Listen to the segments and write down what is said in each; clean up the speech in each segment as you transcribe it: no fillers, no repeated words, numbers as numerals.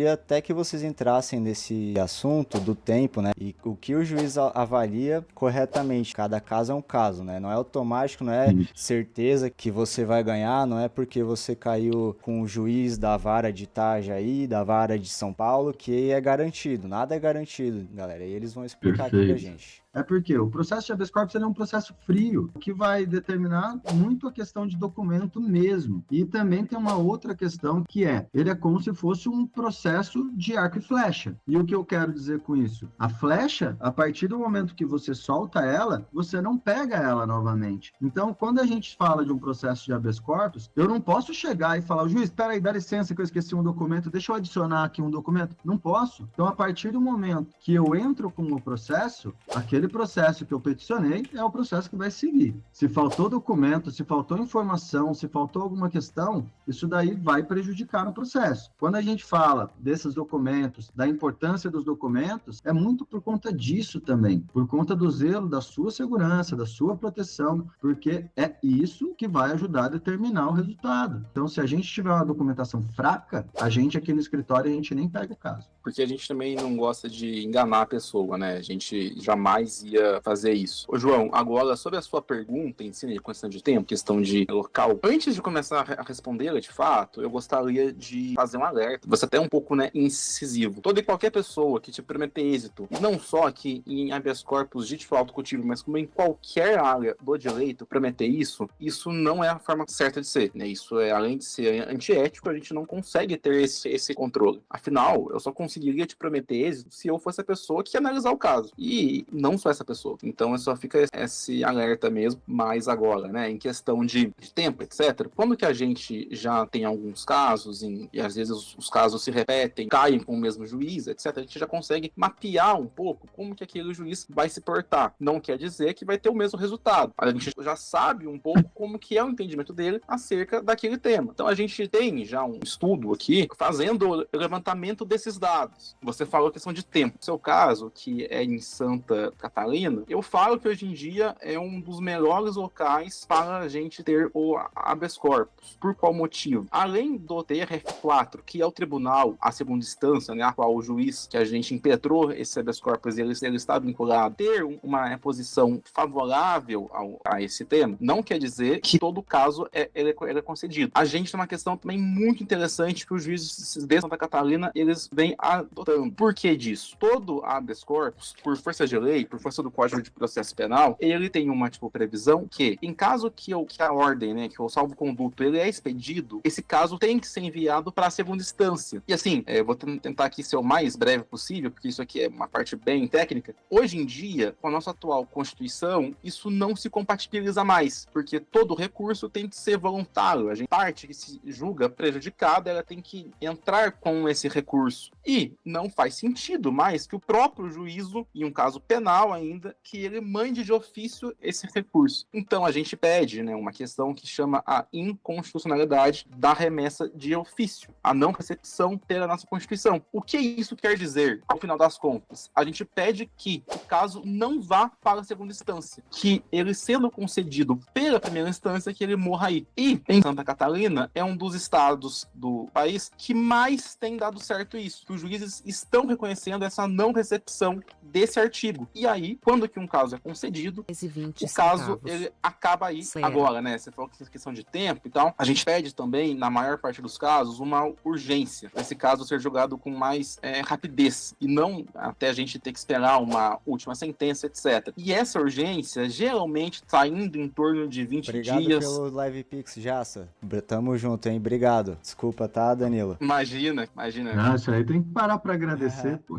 Queria até que vocês entrassem nesse assunto do tempo, né? E o que o juiz avalia corretamente. Cada caso é um caso, né? Não é automático, não é certeza que você vai ganhar, não é porque você caiu com o juiz da vara de Itajaí, da vara de São Paulo, que é garantido. Nada é garantido, galera. E eles vão explicar aqui pra Perfeito. gente. É porque o processo de habeas corpus ele é um processo frio, que vai determinar muito a questão de documento mesmo. E também tem uma outra questão que ele é como se fosse um processo de arco e flecha. E o que eu quero dizer com isso? A flecha, a partir do momento que você solta ela, você não pega ela novamente. Então, quando a gente fala de um processo de habeas corpus, eu não posso chegar e falar, juiz, espera aí, dá licença que eu esqueci um documento, deixa eu adicionar aqui um documento. Não posso. Então, a partir do momento que eu entro com o processo, aquele processo que eu peticionei é o processo que vai seguir. Se faltou documento, se faltou informação, se faltou alguma questão, isso daí vai prejudicar o processo. Quando a gente fala desses documentos, da importância dos documentos, é muito por conta disso também, por conta do zelo da sua segurança, da sua proteção, porque é isso que vai ajudar a determinar o resultado. Então, se a gente tiver uma documentação fraca, a gente aqui no escritório, a gente nem pega o caso. Porque a gente também não gosta de enganar a pessoa, né? A gente jamais ia fazer isso. Ô, João, agora sobre a sua pergunta em si, de questão de tempo, questão de local, antes de começar a respondê-la de fato, eu gostaria de fazer um alerta. Você até é um pouco, né, incisivo. Toda e qualquer pessoa que te prometer êxito, e não só aqui em habeas corpus de tipo autocultivo, mas como em qualquer área do direito, prometer isso não é a forma certa de ser, né? Isso é, além de ser antiético, a gente não consegue ter esse controle. Afinal, eu só conseguiria te prometer êxito se eu fosse a pessoa que ia analisar o caso. E não sou essa pessoa. Então, só fica esse alerta mesmo. Mas agora, né, em questão de tempo, etc., quando que a gente já tem alguns casos, e às vezes os casos se repetem, caem com o mesmo juiz, etc., a gente já consegue mapear um pouco como que aquele juiz vai se portar. Não quer dizer que vai ter o mesmo resultado. A gente já sabe um pouco como que é o entendimento dele acerca daquele tema. Então, a gente tem já um estudo aqui fazendo o levantamento desses dados. Você falou a questão de tempo. No seu caso, que é em Santa Catarina, eu falo que hoje em dia é um dos melhores locais para a gente ter o habeas corpus. Por qual motivo? Além do TRF4, que é o tribunal, a segunda instância, né, a qual o juiz que a gente impetrou esse habeas corpus, ele está vinculado, ter uma posição favorável a esse tema, não quer dizer que todo caso ele é concedido. A gente tem uma questão também muito interessante que os juízes de Santa Catarina, eles vêm adotando. Por que disso? Todo habeas corpus, por força de lei, por força do Código de Processo Penal, ele tem uma previsão que, em caso que a ordem, né, que o salvo-conduto, ele é expedido, esse caso tem que ser enviado para a segunda instância. E assim, eu vou tentar aqui ser o mais breve possível, porque isso aqui é uma parte bem técnica. Hoje em dia, com a nossa atual Constituição, isso não se compatibiliza mais, porque todo recurso tem que ser voluntário. A parte que se julga prejudicada, ela tem que entrar com esse recurso. E não faz sentido mais que o próprio juízo, em um caso penal ainda, que ele mande de ofício esse recurso. Então a gente pede, né, uma questão que chama a inconstitucionalidade da remessa de ofício, a não recepção pela nossa Constituição. O que isso quer dizer, ao final das contas? A gente pede que o caso não vá para a segunda instância, que ele sendo concedido pela primeira instância, que ele morra aí. E em Santa Catarina é um dos estados do país que mais tem dado certo isso, que os juízes estão reconhecendo essa não recepção desse artigo. E aí, quando que um caso é concedido, o caso ele acaba aí. Agora, né, você falou que tem questão de tempo e tal, a gente pede também, na maior parte dos casos, uma urgência, esse caso ser julgado com mais rapidez, e não até a gente ter que esperar uma última sentença, etc. E essa urgência, geralmente, tá indo em torno de 20 Obrigado dias. Obrigado pelo Live Pix, Jassa. Tamo junto, hein? Obrigado. Desculpa, tá, Danilo? Imagina. Não, isso aí tem que parar pra agradecer, pô.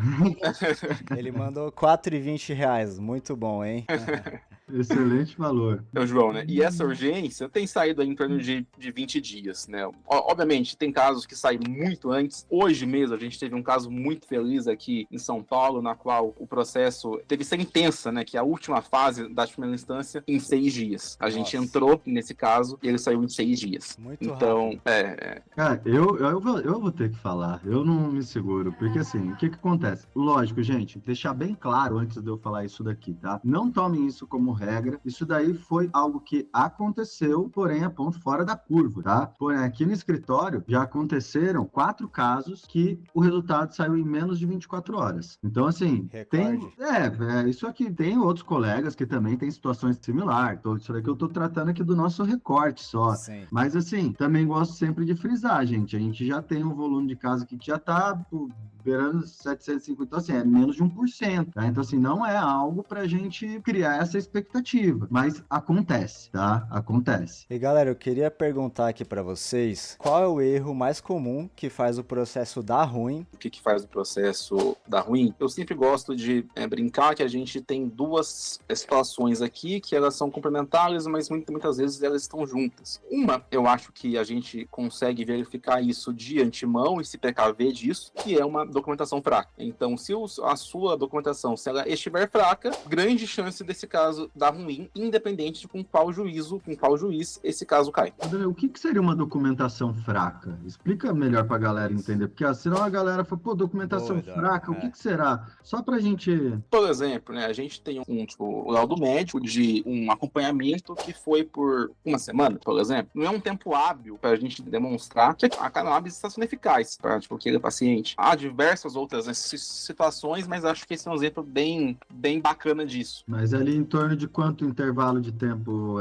Ele mandou R$4,20. Muito bom, hein? Excelente valor. João, né? E essa urgência tem saído aí em torno de 20 dias, né? Obviamente, tem casos que saem muito antes. Hoje mesmo, a gente teve um caso muito feliz aqui em São Paulo, na qual o processo teve sentença, né? Que é a última fase da primeira instância, em 6 dias. A gente entrou nesse caso e ele saiu em 6 dias. Muito então, rápido. Cara, eu vou ter que falar. Eu não me seguro. Porque assim, o que acontece? Lógico, gente, deixar bem claro antes de eu falar isso daqui, tá? Não tomem isso como regra. Isso daí foi algo que aconteceu, porém é ponto fora da curva, tá? Porém, aqui no escritório já aconteceram 4 casos que o resultado saiu em menos de 24 horas. Então, assim, isso aqui tem outros colegas que também têm situações similares. Então, isso daqui eu tô tratando aqui do nosso recorte só. Sim. Mas, assim, também gosto sempre de frisar, gente. A gente já tem um volume de casos que já tá beirando 750, então assim, é menos de 1%, tá? Então assim, não é algo pra gente criar essa expectativa, mas acontece, tá? Acontece. E galera, eu queria perguntar aqui pra vocês, qual é o erro mais comum que faz o processo dar ruim? O que faz o processo dar ruim? Eu sempre gosto de brincar que a gente tem duas situações aqui que elas são complementares, mas muitas vezes elas estão juntas. Uma, eu acho que a gente consegue verificar isso de antemão e se precaver disso, que é uma documentação fraca. Então, se a sua documentação, se ela estiver fraca, grande chance desse caso dar ruim, independente de com qual juiz esse caso cai. O que seria uma documentação fraca? Explica melhor pra galera entender, porque senão a galera fala, pô, documentação fraca, o que será? Só pra gente... Por exemplo, né, a gente tem um laudo médico de um acompanhamento que foi por uma semana, por exemplo. Não é um tempo hábil pra gente demonstrar que a cannabis está sendo eficaz para aquele paciente. Há diversas outras situações, mas acho que esse é um exemplo bem bacana disso. Mas ali em torno de quanto intervalo de tempo?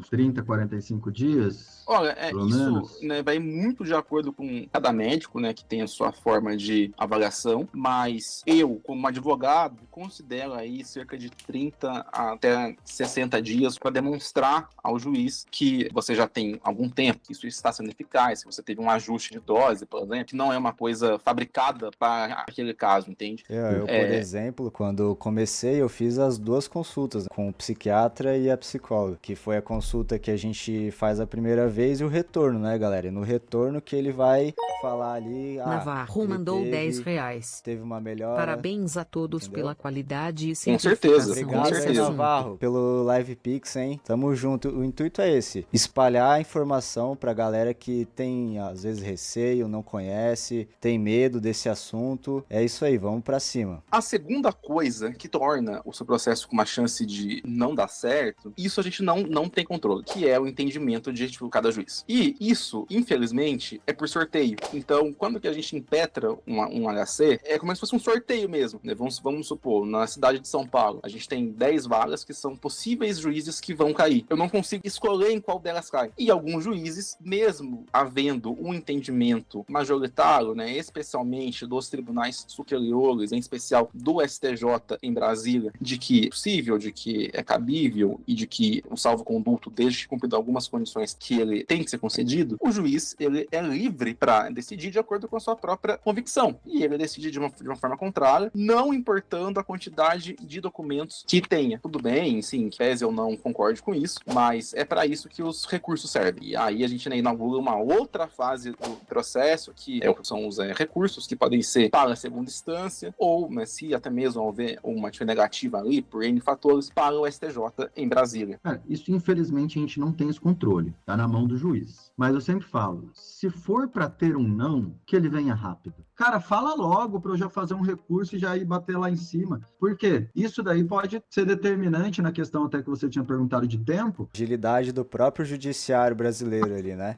30, 45 dias? Olha, isso, né, vai muito de acordo com cada médico, né, que tem a sua forma de avaliação, mas eu, como advogado, considero aí cerca de 30 até 60 dias para demonstrar ao juiz que você já tem algum tempo, que isso está sendo eficaz, que você teve um ajuste de dose, por exemplo, que não é uma coisa fabricada para aquele caso, entende? Eu, por exemplo, quando comecei, eu fiz as 2 consultas com o psiquiatra e a psicóloga, que foi a consulta que a gente faz a primeira vez e o retorno, né, galera? E no retorno que ele vai falar ali... Navarro mandou R$10. Teve uma melhora. Parabéns a todos pela qualidade e certeza. Obrigado aí, Navarro, pelo Live Pix, hein? Tamo junto. O intuito é esse, espalhar a informação pra galera que tem, às vezes, receio, não conhece, tem medo desse assunto. É isso aí, vamos pra cima. A segunda coisa que torna o seu processo com uma chance de não dar certo, isso a gente não tem controle, que é o entendimento de cada juiz. E isso, infelizmente, é por sorteio. Então, quando que a gente impetra um HC, é como se fosse um sorteio mesmo, né? Vamos supor, na cidade de São Paulo, a gente tem 10 vagas que são possíveis juízes que vão cair. Eu não consigo escolher em qual delas cai. E alguns juízes, mesmo havendo um entendimento majoritário, né, especialmente dos tribunais superiores, em especial do STJ em Brasília, de que é possível, de que é cabível e de que o salvo-conduto, desde que cumprido algumas condições que ele tem que ser concedido, o juiz ele é livre para decidir de acordo com a sua própria convicção. E ele decide de uma forma contrária, não importando a quantidade de documentos que tenha. Tudo bem, sim, pese eu não concorde com isso, mas é para isso que os recursos servem. E aí a gente inaugura uma outra fase do processo, que são os recursos que podem ser para a segunda instância, ou, né, se até mesmo houver uma atitude negativa ali, por N fatores, para o STJ em Brasília. Isso, infelizmente, a gente não tem esse controle. Tá na mão do juiz. Mas eu sempre falo, se for para ter um não, que ele venha rápido. Cara, fala logo para eu já fazer um recurso e já ir bater lá em cima. Por quê? Isso daí pode ser determinante na questão até que você tinha perguntado de tempo. Agilidade do próprio judiciário brasileiro ali, né?